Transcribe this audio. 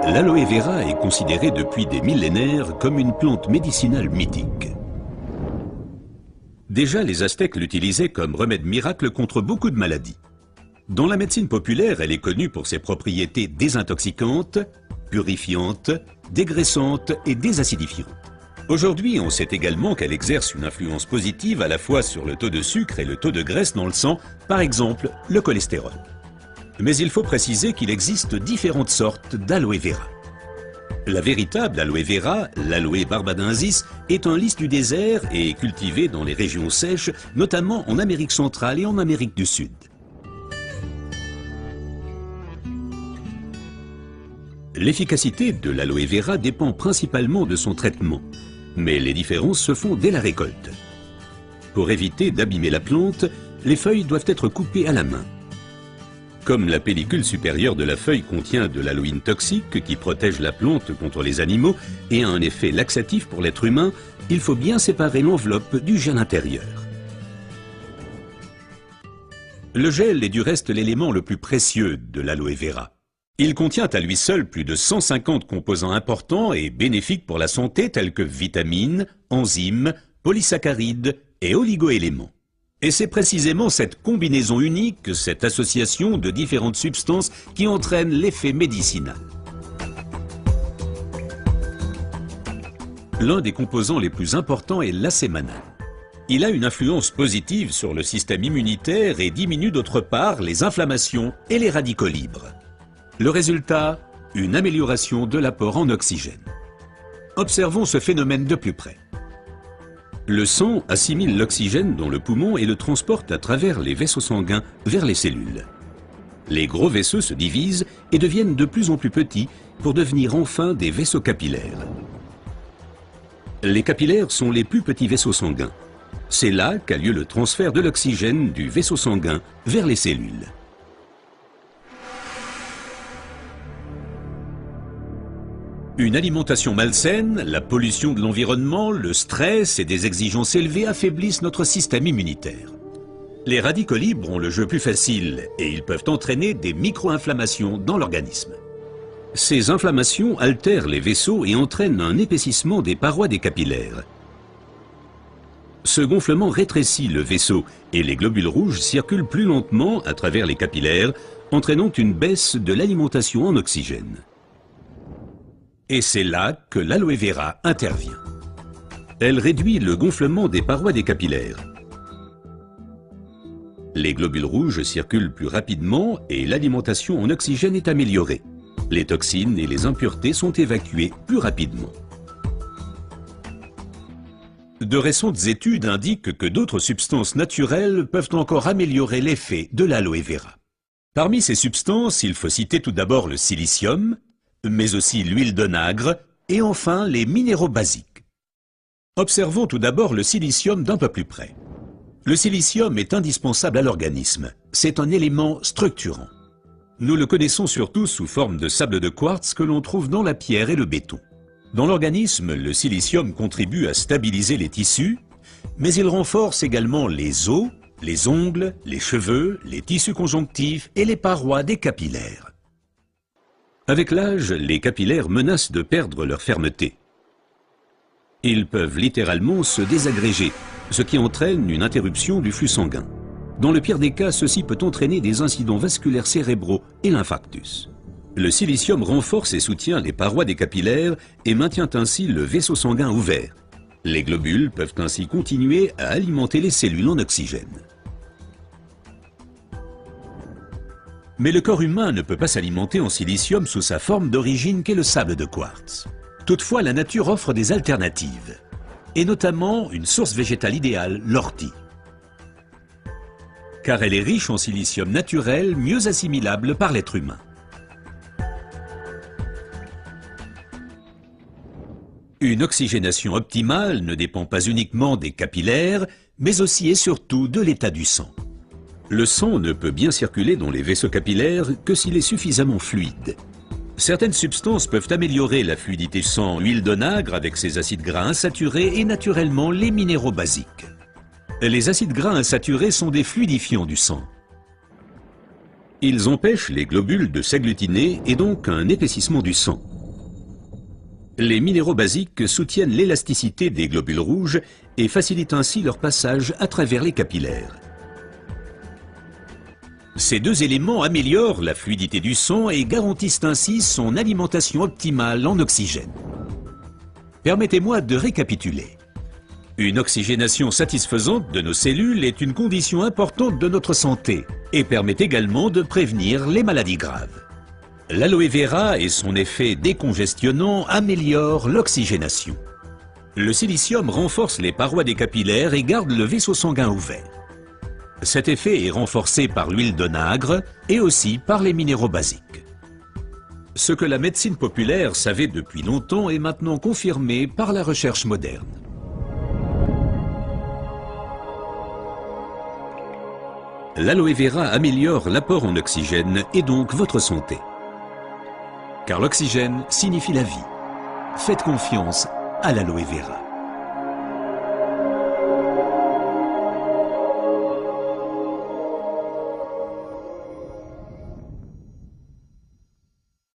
L'aloe vera est considérée depuis des millénaires comme une plante médicinale mythique. Déjà, les Aztèques l'utilisaient comme remède miracle contre beaucoup de maladies. Dans la médecine populaire, elle est connue pour ses propriétés désintoxicantes, purifiantes, dégraissantes et désacidifiantes. Aujourd'hui, on sait également qu'elle exerce une influence positive à la fois sur le taux de sucre et le taux de graisse dans le sang, par exemple le cholestérol. Mais il faut préciser qu'il existe différentes sortes d'aloe vera. La véritable aloe vera, l'aloe barbadensis, est un lys du désert et est cultivée dans les régions sèches, notamment en Amérique centrale et en Amérique du Sud. L'efficacité de l'aloe vera dépend principalement de son traitement, mais les différences se font dès la récolte. Pour éviter d'abîmer la plante, les feuilles doivent être coupées à la main. Comme la pellicule supérieure de la feuille contient de l'aloïne toxique qui protège la plante contre les animaux et a un effet laxatif pour l'être humain, il faut bien séparer l'enveloppe du gel intérieur. Le gel est du reste l'élément le plus précieux de l'aloe vera. Il contient à lui seul plus de 150 composants importants et bénéfiques pour la santé tels que vitamines, enzymes, polysaccharides et oligoéléments. Et c'est précisément cette combinaison unique, cette association de différentes substances qui entraîne l'effet médicinal. L'un des composants les plus importants est l'acémanal. Il a une influence positive sur le système immunitaire et diminue d'autre part les inflammations et les radicaux libres. Le résultat, une amélioration de l'apport en oxygène. Observons ce phénomène de plus près. Le sang assimile l'oxygène dans le poumon et le transporte à travers les vaisseaux sanguins vers les cellules. Les gros vaisseaux se divisent et deviennent de plus en plus petits pour devenir enfin des vaisseaux capillaires. Les capillaires sont les plus petits vaisseaux sanguins. C'est là qu'a lieu le transfert de l'oxygène du vaisseau sanguin vers les cellules. Une alimentation malsaine, la pollution de l'environnement, le stress et des exigences élevées affaiblissent notre système immunitaire. Les radicaux libres ont le jeu plus facile et ils peuvent entraîner des micro-inflammations dans l'organisme. Ces inflammations altèrent les vaisseaux et entraînent un épaississement des parois des capillaires. Ce gonflement rétrécit le vaisseau et les globules rouges circulent plus lentement à travers les capillaires, entraînant une baisse de l'alimentation en oxygène. Et c'est là que l'aloe vera intervient. Elle réduit le gonflement des parois des capillaires. Les globules rouges circulent plus rapidement et l'alimentation en oxygène est améliorée. Les toxines et les impuretés sont évacuées plus rapidement. De récentes études indiquent que d'autres substances naturelles peuvent encore améliorer l'effet de l'aloe vera. Parmi ces substances, il faut citer tout d'abord le silicium, mais aussi l'huile d'onagre et enfin les minéraux basiques. Observons tout d'abord le silicium d'un peu plus près. Le silicium est indispensable à l'organisme. C'est un élément structurant. Nous le connaissons surtout sous forme de sable de quartz que l'on trouve dans la pierre et le béton. Dans l'organisme, le silicium contribue à stabiliser les tissus, mais il renforce également les os, les ongles, les cheveux, les tissus conjonctifs et les parois des capillaires. Avec l'âge, les capillaires menacent de perdre leur fermeté. Ils peuvent littéralement se désagréger, ce qui entraîne une interruption du flux sanguin. Dans le pire des cas, ceci peut entraîner des incidents vasculaires cérébraux et l'infarctus. Le silicium renforce et soutient les parois des capillaires et maintient ainsi le vaisseau sanguin ouvert. Les globules peuvent ainsi continuer à alimenter les cellules en oxygène. Mais le corps humain ne peut pas s'alimenter en silicium sous sa forme d'origine qu'est le sable de quartz. Toutefois, la nature offre des alternatives, et notamment une source végétale idéale, l'ortie. Car elle est riche en silicium naturel, mieux assimilable par l'être humain. Une oxygénation optimale ne dépend pas uniquement des capillaires, mais aussi et surtout de l'état du sang. Le sang ne peut bien circuler dans les vaisseaux capillaires que s'il est suffisamment fluide. Certaines substances peuvent améliorer la fluidité du sang, l'huile d'onagre avec ses acides gras insaturés et naturellement les minéraux basiques. Les acides gras insaturés sont des fluidifiants du sang. Ils empêchent les globules de s'agglutiner et donc un épaississement du sang. Les minéraux basiques soutiennent l'élasticité des globules rouges et facilitent ainsi leur passage à travers les capillaires. Ces deux éléments améliorent la fluidité du sang et garantissent ainsi son alimentation optimale en oxygène. Permettez-moi de récapituler. Une oxygénation satisfaisante de nos cellules est une condition importante de notre santé et permet également de prévenir les maladies graves. L'aloe vera et son effet décongestionnant améliorent l'oxygénation. Le silicium renforce les parois des capillaires et garde le vaisseau sanguin ouvert. Cet effet est renforcé par l'huile d'onagre et aussi par les minéraux basiques. Ce que la médecine populaire savait depuis longtemps est maintenant confirmé par la recherche moderne. L'aloe vera améliore l'apport en oxygène et donc votre santé. Car l'oxygène signifie la vie. Faites confiance à l'aloe vera.